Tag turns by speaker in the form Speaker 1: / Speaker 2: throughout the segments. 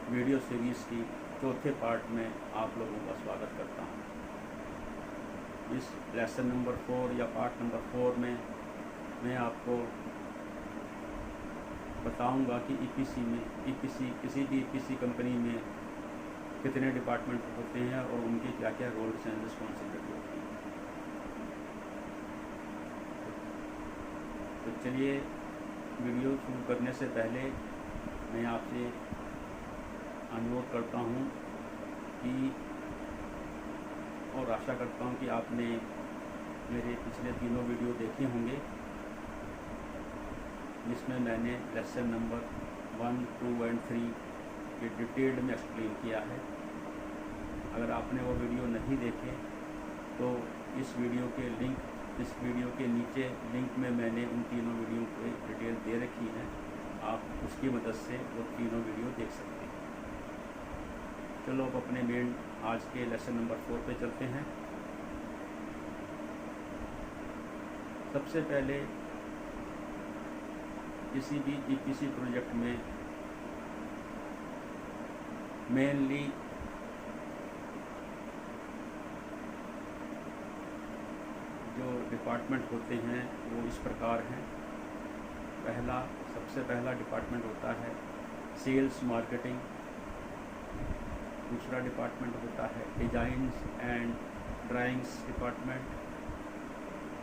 Speaker 1: Video series की चौथे part में आप लोगों का स्वागत करता हूँ। इस लेसन नंबर 4 या पार्ट नंबर 4 में मैं आपको बताऊंगा कि किसी भी ईपीसी कंपनी में कितने डिपार्टमेंट होते हैं और उनके क्या क्या रोल्स एंड रिस्पॉन्सिबिलिटी होती हैं। तो चलिए, वीडियो शुरू करने से पहले मैं आपसे अनुरोध करता हूँ कि और आशा करता हूँ कि आपने मेरे पिछले तीनों वीडियो देखे होंगे जिसमें मैंने लेसन नंबर 1, 2 और 3 के डिटेल्ड में एक्सप्लेन किया है। अगर आपने वो वीडियो नहीं देखे तो इस वीडियो के नीचे लिंक में मैंने उन तीनों वीडियो को डिटेल दे रखी है। आप उसकी मदद से वो तीनों वीडियो देख सकते हैं। चलो अब अपने मेन आज के लेसन नंबर 4 पे चलते हैं। सबसे पहले किसी भी ईपीसी प्रोजेक्ट में मेनली जो डिपार्टमेंट होते हैं वो इस प्रकार हैं। सबसे पहला डिपार्टमेंट होता है सेल्स मार्केटिंग। दूसरा डिपार्टमेंट होता है डिज़ाइंस एंड ड्राइंग्स डिपार्टमेंट।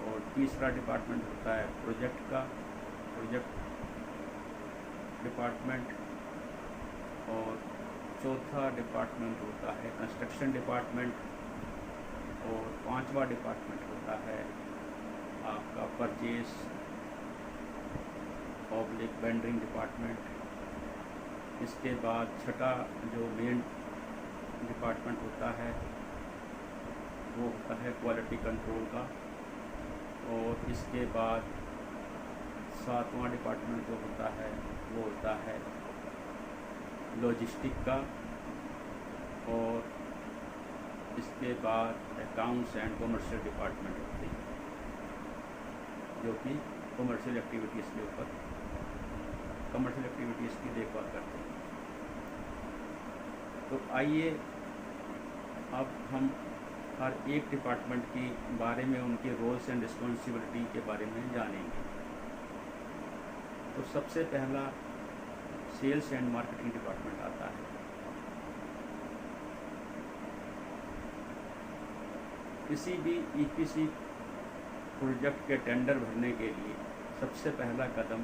Speaker 1: और तीसरा डिपार्टमेंट होता है प्रोजेक्ट डिपार्टमेंट। और चौथा डिपार्टमेंट होता है कंस्ट्रक्शन डिपार्टमेंट। और पांचवा डिपार्टमेंट होता है आपका परचेस पब्लिक वेंडरिंग डिपार्टमेंट। इसके बाद छठा जो मेन डिपार्टमेंट होता है वो होता है क्वालिटी कंट्रोल का। और इसके बाद सातवां डिपार्टमेंट जो होता है वो होता है लॉजिस्टिक का। और इसके बाद अकाउंट्स एंड कमर्शियल डिपार्टमेंट होती है जो कि कमर्शियल एक्टिविटीज़ की देखभाल करते हैं। तो आइए अब हम हर एक डिपार्टमेंट के बारे में, उनके रोल्स एंड रिस्पॉन्सिबिलिटी के बारे में जानेंगे। तो सबसे पहला सेल्स एंड मार्केटिंग डिपार्टमेंट आता है। किसी भी ईपीसी प्रोजेक्ट के टेंडर भरने के लिए सबसे पहला कदम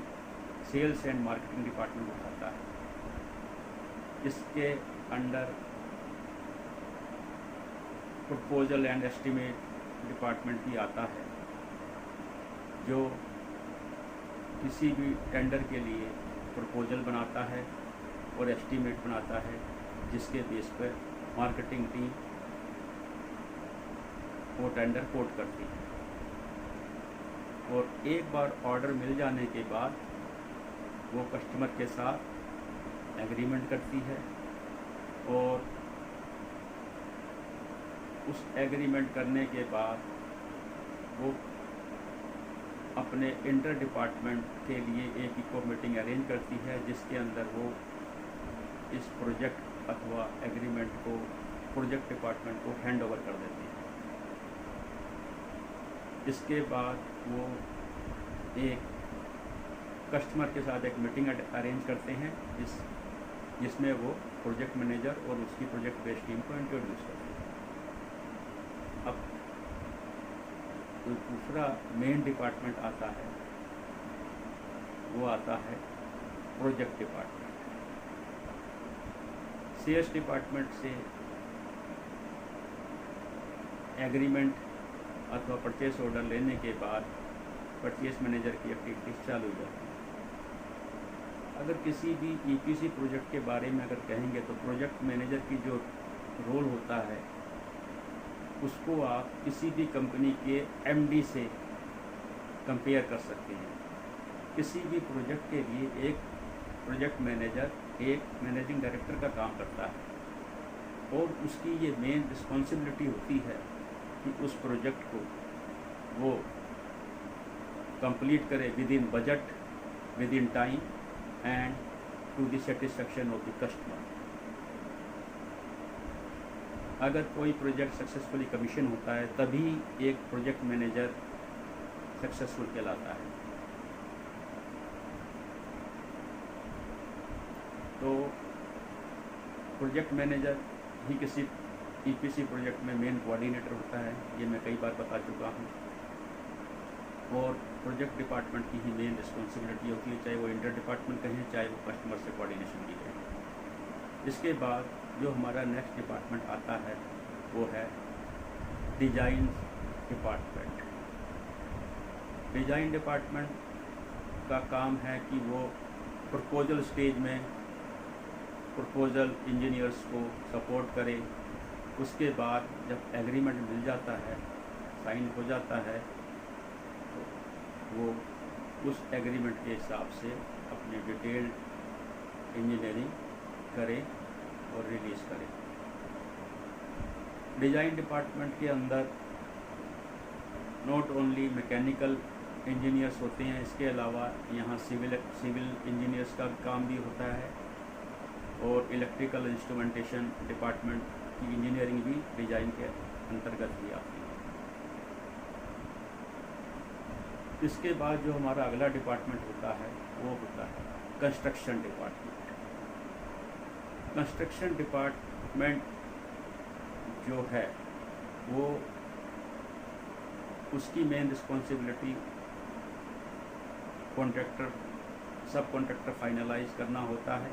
Speaker 1: सेल्स एंड मार्केटिंग डिपार्टमेंट उठाता है। इसके under proposal and estimate department भी आता है जो किसी भी टेंडर के लिए प्रपोजल बनाता है और एस्टीमेट बनाता है, जिसके बेस पर मार्केटिंग टीम वो टेंडर कोट करती है। और एक बार ऑर्डर मिल जाने के बाद वो कस्टमर के साथ एग्रीमेंट करती है। और उस एग्रीमेंट करने के बाद वो अपने इंटर डिपार्टमेंट के लिए एक इको मीटिंग अरेंज करती है, जिसके अंदर वो इस प्रोजेक्ट अथवा एग्रीमेंट को प्रोजेक्ट डिपार्टमेंट को हैंड ओवर कर देती है। इसके बाद वो एक कस्टमर के साथ एक मीटिंग अरेंज करते हैं जिसमें वो प्रोजेक्ट मैनेजर और उसकी प्रोजेक्ट बेस्ड टीम को इंट्रोड्यूस करते हैं। अब तो दूसरा मेन डिपार्टमेंट आता है, वो आता है प्रोजेक्ट डिपार्टमेंट। सेल्स डिपार्टमेंट से एग्रीमेंट अथवा परचेस ऑर्डर लेने के बाद परचेस मैनेजर की एक्टिविटीज चालू हो जाती है। अगर किसी भी ईपीसी प्रोजेक्ट के बारे में अगर कहेंगे तो प्रोजेक्ट मैनेजर की जो रोल होता है उसको आप किसी भी कंपनी के एमडी से कंपेयर कर सकते हैं। किसी भी प्रोजेक्ट के लिए एक प्रोजेक्ट मैनेजर एक मैनेजिंग डायरेक्टर का काम करता है और उसकी ये मेन रिस्पॉन्सिबिलिटी होती है कि उस प्रोजेक्ट को वो कंप्लीट करे within budget, within time and to the satisfaction of the customer. अगर कोई प्रोजेक्ट सक्सेसफुली कमीशन होता है तभी एक प्रोजेक्ट मैनेजर सक्सेसफुल कहलाता है। तो प्रोजेक्ट मैनेजर ही किसी ईपीसी प्रोजेक्ट में मेन कोऑर्डिनेटर होता है, ये मैं कई बार बता चुका हूँ। और प्रोजेक्ट डिपार्टमेंट की ही मेन रिस्पॉन्सिबिलिटी होती है, चाहे वो इंटर डिपार्टमेंट कहें, चाहे वो कस्टमर से कोऑर्डिनेशन की कहें। इसके बाद जो हमारा नेक्स्ट डिपार्टमेंट आता है वो है डिज़ाइन डिपार्टमेंट। डिज़ाइन डिपार्टमेंट का काम है कि वो प्रपोजल स्टेज में प्रपोजल इंजीनियर्स को सपोर्ट करे। उसके बाद जब एग्रीमेंट मिल जाता है, साइन हो जाता है, तो वो उस एग्रीमेंट के हिसाब से अपनी डिटेल्ड इंजीनियरिंग करे और रिलीज़ करे। डिज़ाइन डिपार्टमेंट के अंदर नॉट ओनली मैकेनिकल इंजीनियर्स होते हैं, इसके अलावा यहाँ सिविल इंजीनियर्स का काम भी होता है और इलेक्ट्रिकल इंस्ट्रूमेंटेशन डिपार्टमेंट की इंजीनियरिंग भी डिज़ाइन के अंतर्गत ही आती है। इसके बाद जो हमारा अगला डिपार्टमेंट होता है वो होता है कंस्ट्रक्शन डिपार्टमेंट। कंस्ट्रक्शन डिपार्टमेंट जो है वो उसकी मेन रिस्पॉन्सिबिलिटी कॉन्ट्रैक्टर सब कॉन्ट्रैक्टर फाइनलाइज करना होता है,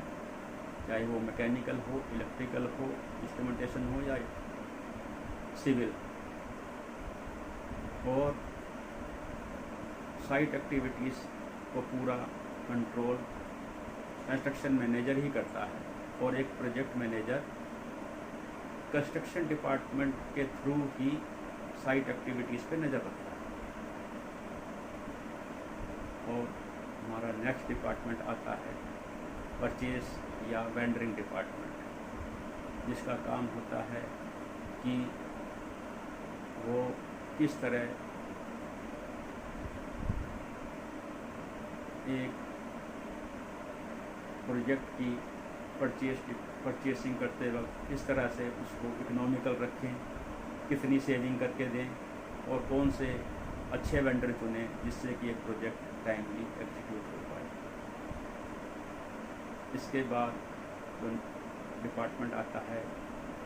Speaker 1: चाहे वो मैकेनिकल हो, इलेक्ट्रिकल हो, इंस्ट्रूमेंटेशन हो या सिविल। और साइट एक्टिविटीज़ को पूरा कंट्रोल कंस्ट्रक्शन मैनेजर ही करता है और एक प्रोजेक्ट मैनेजर कंस्ट्रक्शन डिपार्टमेंट के थ्रू ही साइट एक्टिविटीज़ पे नज़र रखता है। और हमारा नेक्स्ट डिपार्टमेंट आता है परचेज या वेंडरिंग डिपार्टमेंट, जिसका काम होता है कि वो किस तरह एक प्रोजेक्ट की परचेसिंग करते वक्त किस तरह से उसको इकोनॉमिकल रखें, कितनी सेविंग करके दें और कौन से अच्छे वेंडर चुनें जिससे कि एक प्रोजेक्ट टाइमली एग्जीक्यूट हो पाए। इसके बाद जो डिपार्टमेंट आता है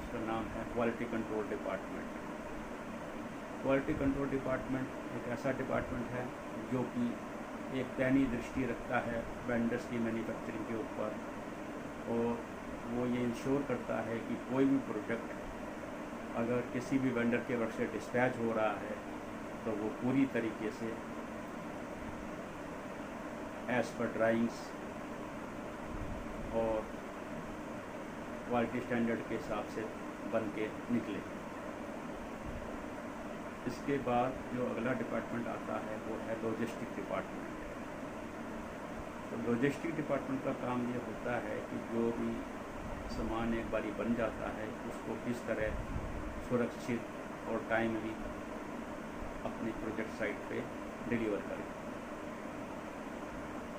Speaker 1: उसका नाम है quality control department. Quality control department एक ऐसा डिपार्टमेंट है जो कि एक पैनी दृष्टि रखता है वेंडर्स की मैन्युफैक्चरिंग के ऊपर, और वो ये इंश्योर करता है कि कोई भी प्रोडक्ट अगर किसी भी वेंडर के वर्क से डिस्पैच हो रहा है तो वो पूरी तरीके से एज़ पर ड्राइंग्स और क्वालिटी स्टैंडर्ड के हिसाब से बन के निकले। इसके बाद जो अगला डिपार्टमेंट आता है वो है लॉजिस्टिक डिपार्टमेंट। तो लॉजिस्टिक डिपार्टमेंट का काम ये होता है कि जो भी सामान एक बारी बन जाता है उसको किस तरह सुरक्षित और टाइमली अपनी प्रोजेक्ट साइट पे डिलीवर करें।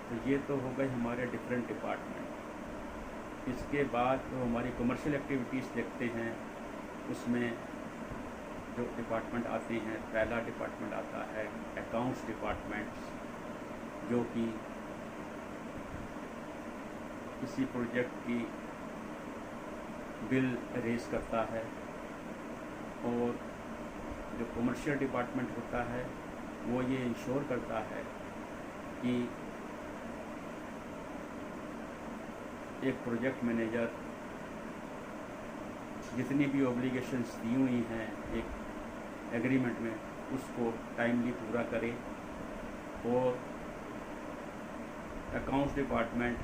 Speaker 1: तो ये तो हो गए हमारे डिफरेंट डिपार्टमेंट। इसके बाद जो हमारी कमर्शियल एक्टिविटीज़ देखते हैं उसमें जो डिपार्टमेंट आते हैं, पहला डिपार्टमेंट आता है अकाउंट्स डिपार्टमेंट्स, जो कि किसी प्रोजेक्ट की बिल रेज करता है। और जो कमर्शियल डिपार्टमेंट होता है वो ये इंश्योर करता है कि एक प्रोजेक्ट मैनेजर जितनी भी ऑब्लिगेशंस दी हुई हैं एक एग्रीमेंट में उसको टाइमली पूरा करे। और accounts department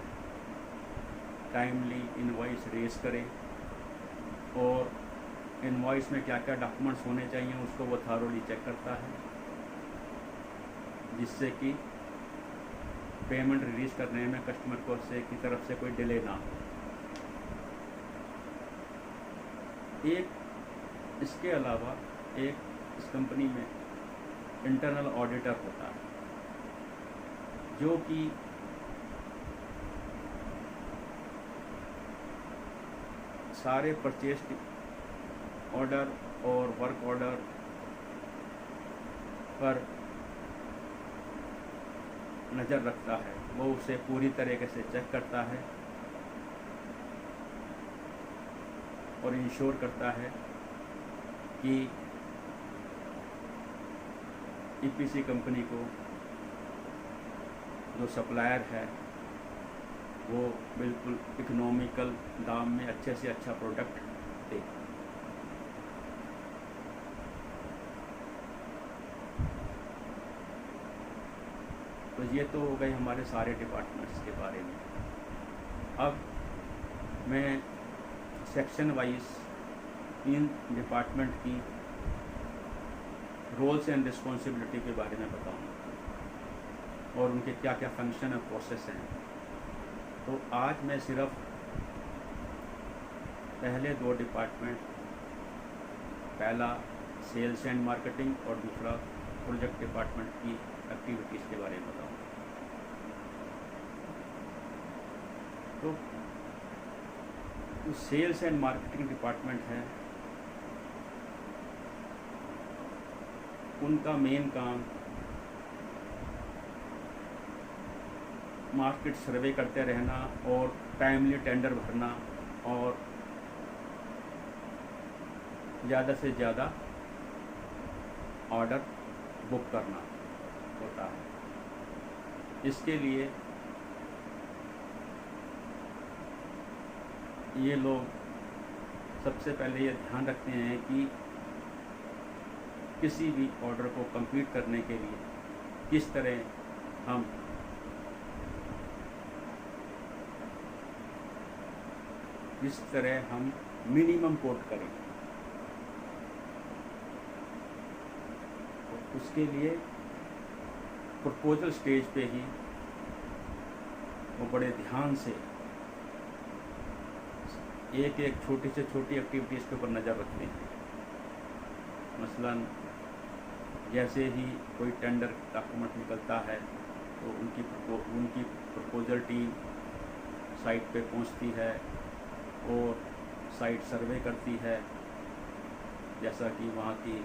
Speaker 1: timely invoice raise करे और इनवॉइस में क्या क्या डॉक्यूमेंट्स होने चाहिए उसको वो थॉरोली चेक करता है, जिससे कि पेमेंट रिलीज़ करने में कस्टमर को से की तरफ से कोई डिले ना हो। एक इसके अलावा एक इस कंपनी में इंटरनल ऑडिटर होता है जो कि सारे परचेज ऑर्डर और वर्क ऑर्डर पर नज़र रखता है, वो उसे पूरी तरीके से चेक करता है और इंश्योर करता है कि ईपीसी कंपनी को जो सप्लायर है वो बिल्कुल इकोनॉमिकल दाम में अच्छे से अच्छा प्रोडक्ट दे। तो ये तो हो गए हमारे सारे डिपार्टमेंट्स के बारे में। अब मैं सेक्शन वाइज इन डिपार्टमेंट की रोल्स एंड रिस्पॉन्सिबिलिटी के बारे में बताऊंगा और उनके क्या क्या फंक्शन और प्रोसेस हैं। तो आज मैं सिर्फ पहले दो डिपार्टमेंट, पहला सेल्स एंड मार्केटिंग और दूसरा प्रोजेक्ट डिपार्टमेंट की एक्टिविटीज़ के बारे में बताऊंगा। तो सेल्स एंड मार्केटिंग डिपार्टमेंट है, उनका मेन काम मार्केट सर्वे करते रहना और टाइमली टेंडर भरना और ज़्यादा से ज़्यादा ऑर्डर बुक करना होता है। इसके लिए ये लोग सबसे पहले ये ध्यान रखते हैं कि किसी भी ऑर्डर को कंप्लीट करने के लिए किस तरह हम मिनिमम कोट करें। तो उसके लिए प्रपोजल स्टेज पे ही वो बड़े ध्यान से एक एक छोटी से छोटी एक्टिविटीज़ के ऊपर नज़र रखते हैं। मसलन जैसे ही कोई टेंडर डॉक्यूमेंट निकलता है तो उनकी प्रपोजल टीम साइट पे पहुंचती है और साइट सर्वे करती है, जैसा कि वहाँ की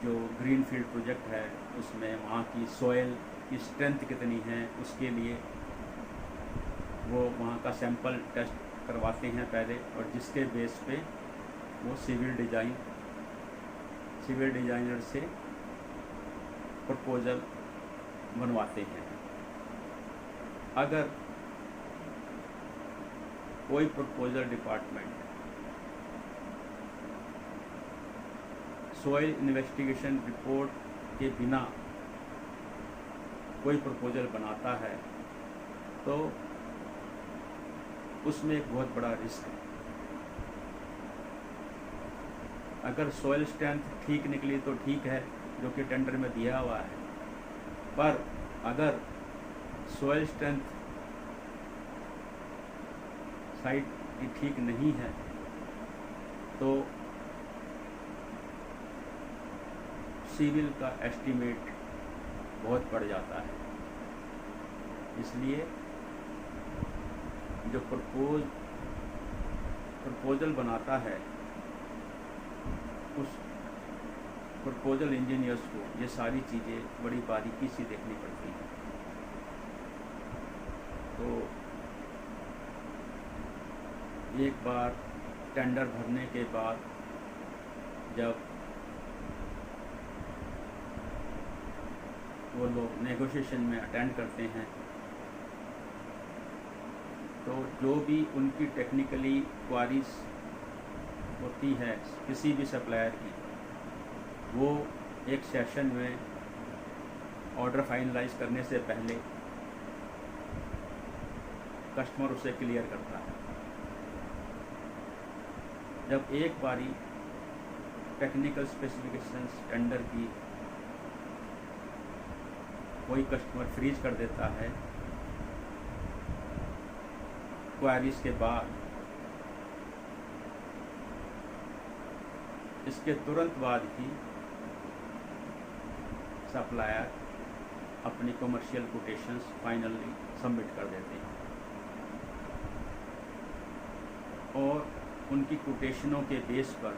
Speaker 1: जो ग्रीन फील्ड प्रोजेक्ट है उसमें वहाँ की सॉइल की स्ट्रेंथ कितनी है, उसके लिए वो वहाँ का सैंपल टेस्ट करवाते हैं पहले, और जिसके बेस पे वो सिविल डिज़ाइनर से प्रपोजल बनवाते हैं। अगर कोई proposal department soil investigation report के बिना कोई प्रपोजल बनाता है तो उसमें एक बहुत बड़ा रिस्क है। अगर सॉइल स्ट्रेंथ ठीक निकली तो ठीक है, जो कि टेंडर में दिया हुआ है, पर अगर सॉइल स्ट्रेंथ साइट की ठीक नहीं है तो सिविल का एस्टीमेट बहुत बढ़ जाता है। इसलिए जो प्रपोजल बनाता है उस प्रपोजल इंजीनियर्स को ये सारी चीज़ें बड़ी बारीकी से देखनी पड़ती हैं। तो एक बार टेंडर भरने के बाद जब वो लोग नेगोशिएशन में अटेंड करते हैं तो जो भी उनकी टेक्निकली क्वारीज होती है किसी भी सप्लायर की, वो एक सेशन में ऑर्डर फाइनलाइज करने से पहले कस्टमर उसे क्लियर करता है। जब एक बारी टेक्निकल स्पेसिफिकेशंस टेंडर की कोई कस्टमर फ्रीज कर देता है क्वारीज के बाद, इसके तुरंत बाद ही सप्लायर अपनी कमर्शियल कोटेशंस फाइनली सबमिट कर देते हैं। और उनकी कोटेशनों के बेस पर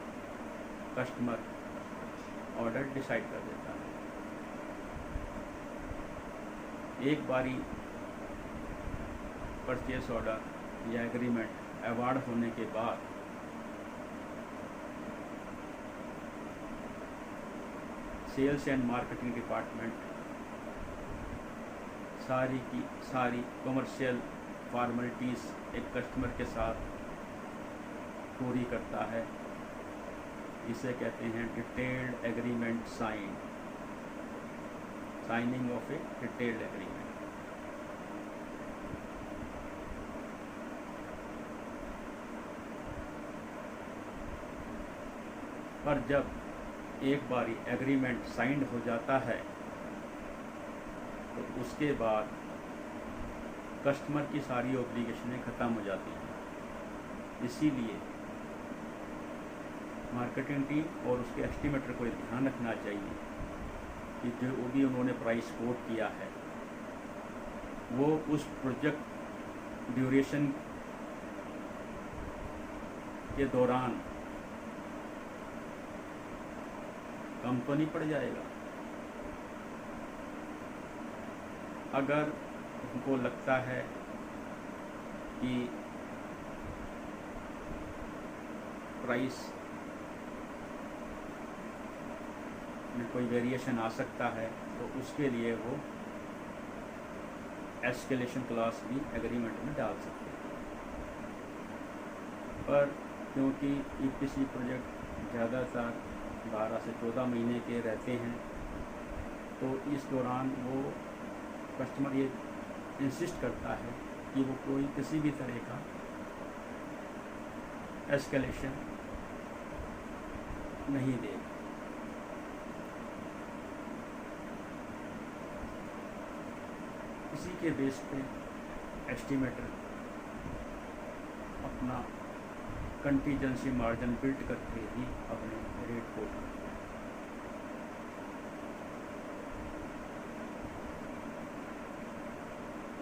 Speaker 1: कस्टमर ऑर्डर डिसाइड कर देता है। एक बारी परचेस ऑर्डर या एग्रीमेंट अवार्ड होने के बाद सेल्स एंड मार्केटिंग डिपार्टमेंट सारी की सारी कमर्शियल फॉर्मेलिटीज़ एक कस्टमर के साथ पूरी करता है। इसे कहते हैं डिटेल्ड एग्रीमेंट साइनिंग ऑफ ए डिटेल्ड एग्रीमेंट। पर जब एक बारी एग्रीमेंट साइंड हो जाता है तो उसके बाद कस्टमर की सारी ऑब्लिगेशनें ख़त्म हो जाती हैं। इसीलिए मार्केटिंग टीम और उसके एस्टिमेटर को ध्यान रखना चाहिए कि जो भी उन्होंने प्राइस कोट किया है वो उस प्रोजेक्ट ड्यूरेशन के दौरान कंपनी पड़ जाएगा। अगर उनको लगता है कि प्राइस में कोई वेरिएशन आ सकता है तो उसके लिए वो एस्केलेशन क्लॉज भी एग्रीमेंट में डाल सकते हैं। पर क्योंकि ईपीसी प्रोजेक्ट ज़्यादातर 12 से 14 महीने के रहते हैं तो इस दौरान वो कस्टमर ये इंसिस्ट करता है कि वो कोई किसी भी तरह का एस्केलेशन नहीं देगा। इसी के बेस पे एस्टिमेटर अपना कंटीजेंसी मार्जिन बिल्ड करके ही अपने रेट को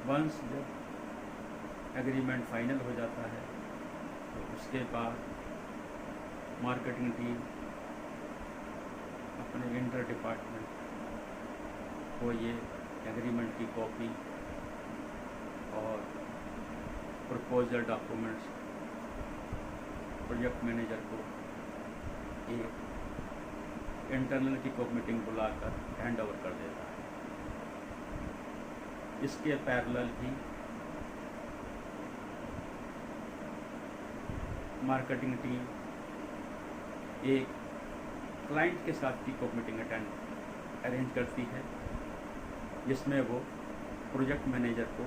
Speaker 1: वंस जब एग्रीमेंट फाइनल हो जाता है तो उसके बाद मार्केटिंग टीम अपने इंटर डिपार्टमेंट को ये एग्रीमेंट की कॉपी और प्रपोजल डॉक्यूमेंट्स प्रोजेक्ट मैनेजर को एक इंटरनल की कॉप मीटिंग बुलाकर हैंड ओवर कर देता है। इसके पैरेलल ही मार्केटिंग टीम एक क्लाइंट के साथ की कॉप मीटिंग अरेंज करती है जिसमें वो प्रोजेक्ट मैनेजर को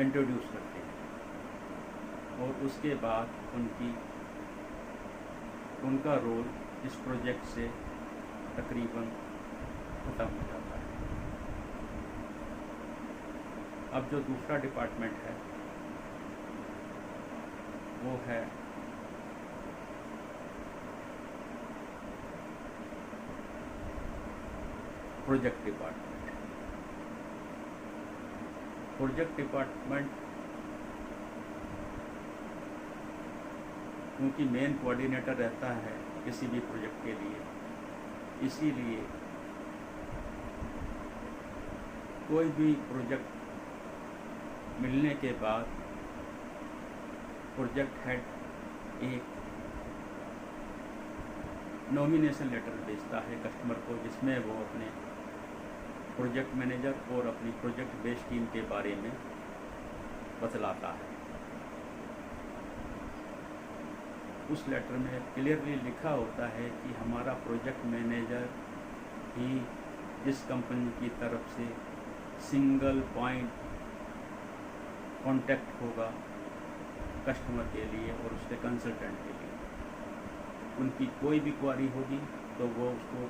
Speaker 1: इंट्रोड्यूस करते हैं और उसके बाद उनका रोल इस प्रोजेक्ट से तकरीबन ख़त्म हो जाता है। अब जो दूसरा डिपार्टमेंट है वो है प्रोजेक्ट डिपार्टमेंट। प्रोजेक्ट डिपार्टमेंट क्योंकि मेन कोऑर्डिनेटर रहता है किसी भी प्रोजेक्ट के लिए, इसीलिए कोई भी प्रोजेक्ट मिलने के बाद प्रोजेक्ट हेड एक नॉमिनेशन लेटर भेजता है कस्टमर को जिसमें वो अपने प्रोजेक्ट मैनेजर और अपनी प्रोजेक्ट बेस्ड टीम के बारे में बतलाता है। उस लेटर में क्लियरली लिखा होता है कि हमारा प्रोजेक्ट मैनेजर ही इस कंपनी की तरफ से सिंगल पॉइंट कांटेक्ट होगा कस्टमर के लिए और उसके कंसल्टेंट के लिए। उनकी कोई भी क्वारी होगी तो वो उसको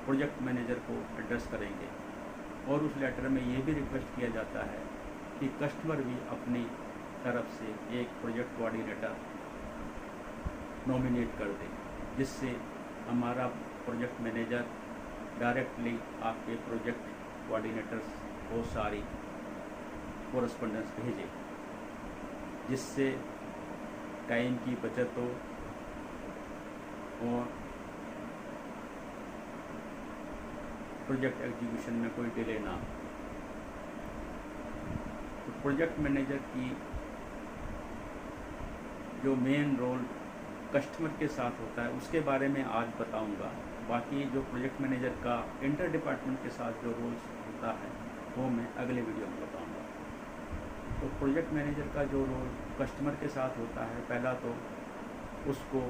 Speaker 1: प्रोजेक्ट मैनेजर को एड्रेस करेंगे। और उस लेटर में ये भी रिक्वेस्ट किया जाता है कि कस्टमर भी अपनी तरफ से एक प्रोजेक्ट कोऑर्डिनेटर नॉमिनेट कर दें, जिससे हमारा प्रोजेक्ट मैनेजर डायरेक्टली आपके प्रोजेक्ट कोऑर्डिनेटर्स को सारी कोरस्पोंडेंस भेजे, जिससे टाइम की बचत हो और प्रोजेक्ट एग्जीक्यूशन में कोई डिले ना हो। तो प्रोजेक्ट मैनेजर की जो मेन रोल कस्टमर के साथ होता है उसके बारे में आज बताऊंगा। बाकी जो प्रोजेक्ट मैनेजर का इंटर डिपार्टमेंट के साथ जो रोल होता है वो मैं अगले वीडियो में बताऊंगा। तो प्रोजेक्ट मैनेजर का जो रोल कस्टमर के साथ होता है, पहला तो उसको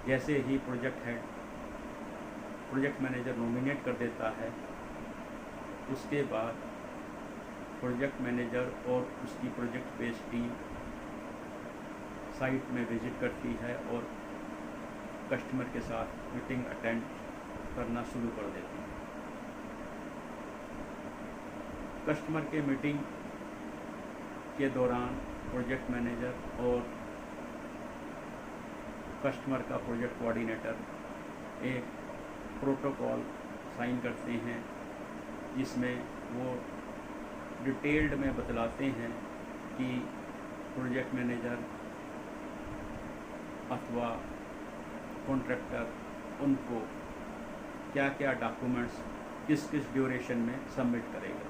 Speaker 1: जैसे ही project head project manager nominate कर देता है, उसके बाद प्रोजेक्ट मैनेजर और उसकी प्रोजेक्ट बेस्ड टीम साइट में विजिट करती है और कस्टमर के साथ मीटिंग अटेंड करना शुरू कर देती है। कस्टमर के मीटिंग के दौरान प्रोजेक्ट मैनेजर और कस्टमर का प्रोजेक्ट कोऑर्डिनेटर एक प्रोटोकॉल साइन करते हैं जिसमें वो डिटेल्ड में बतलाते हैं कि प्रोजेक्ट मैनेजर अथवा कॉन्ट्रैक्टर उनको क्या क्या डॉक्यूमेंट्स किस किस ड्यूरेशन में सबमिट करेगा।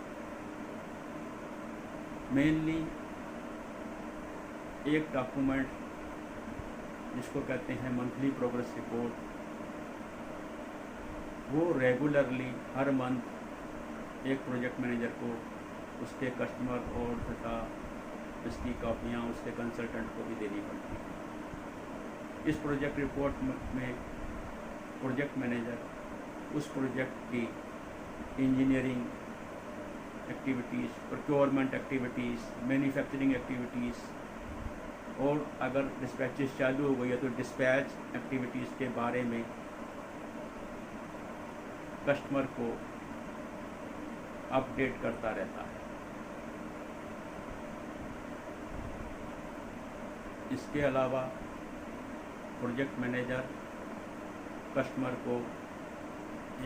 Speaker 1: मेनली एक डॉक्यूमेंट जिसको कहते हैं मंथली प्रोग्रेस रिपोर्ट, वो रेगुलरली हर मंथ एक प्रोजेक्ट मैनेजर को उसके कस्टमर और तथा इसकी कॉपियाँ उसके कंसल्टेंट को भी देनी पड़ती है। इस प्रोजेक्ट रिपोर्ट में प्रोजेक्ट मैनेजर उस प्रोजेक्ट की engineering activities, procurement activities, manufacturing activities और अगर डिस्पैचेस चालू हो गई है तो डिस्पैच एक्टिविटीज़ के बारे में कस्टमर को अपडेट करता रहता है। इसके अलावा प्रोजेक्ट मैनेजर कस्टमर को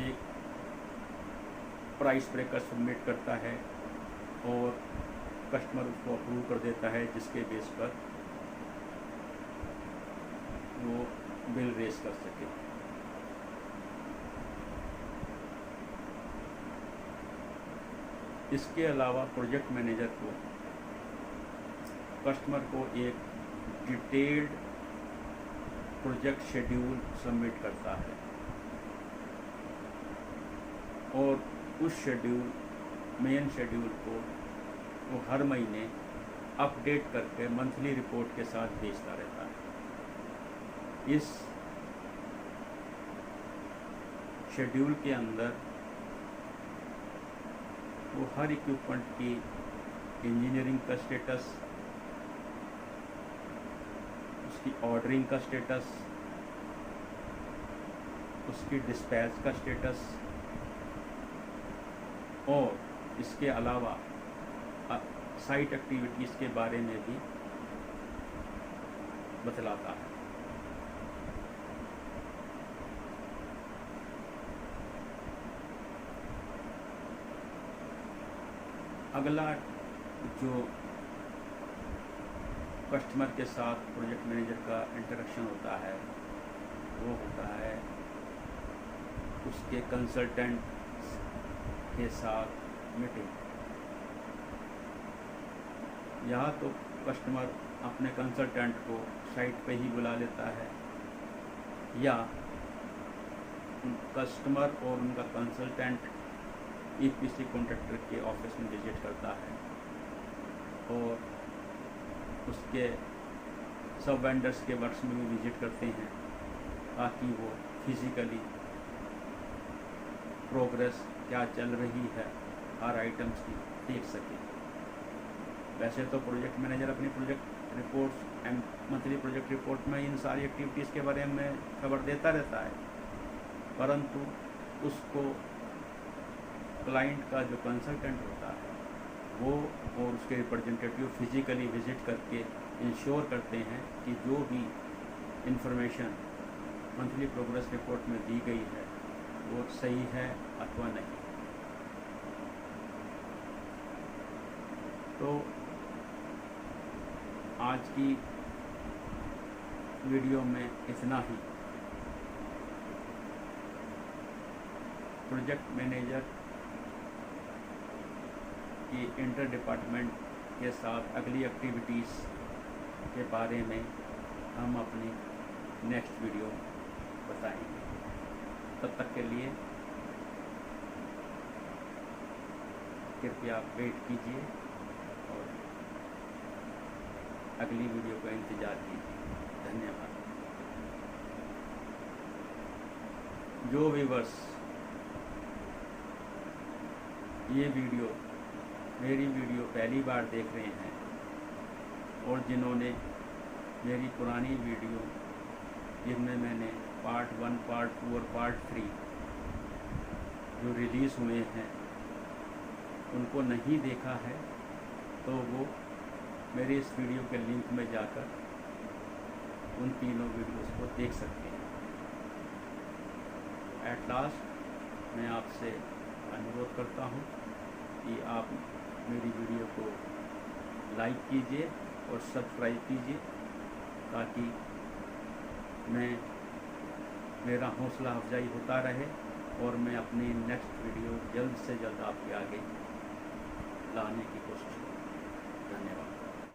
Speaker 1: एक प्राइस ब्रेकर सबमिट करता है और कस्टमर उसको अप्रूव कर देता है, जिसके बेस पर वो बिल रेज कर सके। इसके अलावा प्रोजेक्ट मैनेजर को कस्टमर को एक डिटेल्ड प्रोजेक्ट शेड्यूल सबमिट करता है और उस शेड्यूल मेन शेड्यूल को वो हर महीने अपडेट करके मंथली रिपोर्ट के साथ भेजता रहता है। इस शेड्यूल के अंदर वो हर इक्विपमेंट की इंजीनियरिंग का स्टेटस, उसकी ऑर्डरिंग का स्टेटस, उसकी डिस्पैच का स्टेटस और इसके अलावा साइट एक्टिविटीज़ के बारे में भी बतलाता है। अगला जो कस्टमर के साथ प्रोजेक्ट मैनेजर का इंटरेक्शन होता है वो होता है उसके कंसल्टेंट के साथ मीटिंग। यहाँ तो कस्टमर अपने कंसल्टेंट को साइट पे ही बुला लेता है या कस्टमर और उनका कंसल्टेंट ईपीसी कॉन्ट्रैक्टर के ऑफिस में विजिट करता है और उसके सब वेंडर्स के वर्क्स में भी विजिट करते हैं ताकि वो फिज़िकली प्रोग्रेस क्या चल रही है हर आइटम्स की देख सके। वैसे तो प्रोजेक्ट मैनेजर अपनी project reports and monthly project report में इन सारी एक्टिविटीज़ के बारे में खबर देता रहता है, परंतु उसको क्लाइंट का जो कंसल्टेंट होता है वो और उसके रिप्रेजेंटेटिव फिज़िकली विजिट करके इंश्योर करते हैं कि जो भी इंफॉर्मेशन मंथली प्रोग्रेस रिपोर्ट में दी गई है वो सही है अथवा नहीं। तो आज की वीडियो में इतना ही। प्रोजेक्ट मैनेजर की इंटर डिपार्टमेंट के साथ अगली एक्टिविटीज़ के बारे में हम अपनी नेक्स्ट वीडियो बताएंगे। तब तक के लिए कृपया वेट कीजिए और अगली वीडियो का इंतज़ार कीजिए। धन्यवाद। जो व्यूअर्स ये वीडियो मेरी वीडियो पहली बार देख रहे हैं और जिन्होंने मेरी पुरानी वीडियो जिनमें मैंने पार्ट 1, पार्ट 2 और पार्ट 3 जो रिलीज़ हुए हैं उनको नहीं देखा है तो वो मेरे इस वीडियो के लिंक में जाकर उन तीनों वीडियोस को देख सकते हैं। एट लास्ट मैं आपसे अनुरोध करता हूँ कि आप मेरी वीडियो को लाइक कीजिए और सब्सक्राइब कीजिए ताकि मेरा हौसला अफजाई होता रहे और मैं अपनी नेक्स्ट वीडियो जल्द से जल्द आपके आगे लाने की कोशिश करूँ। धन्यवाद।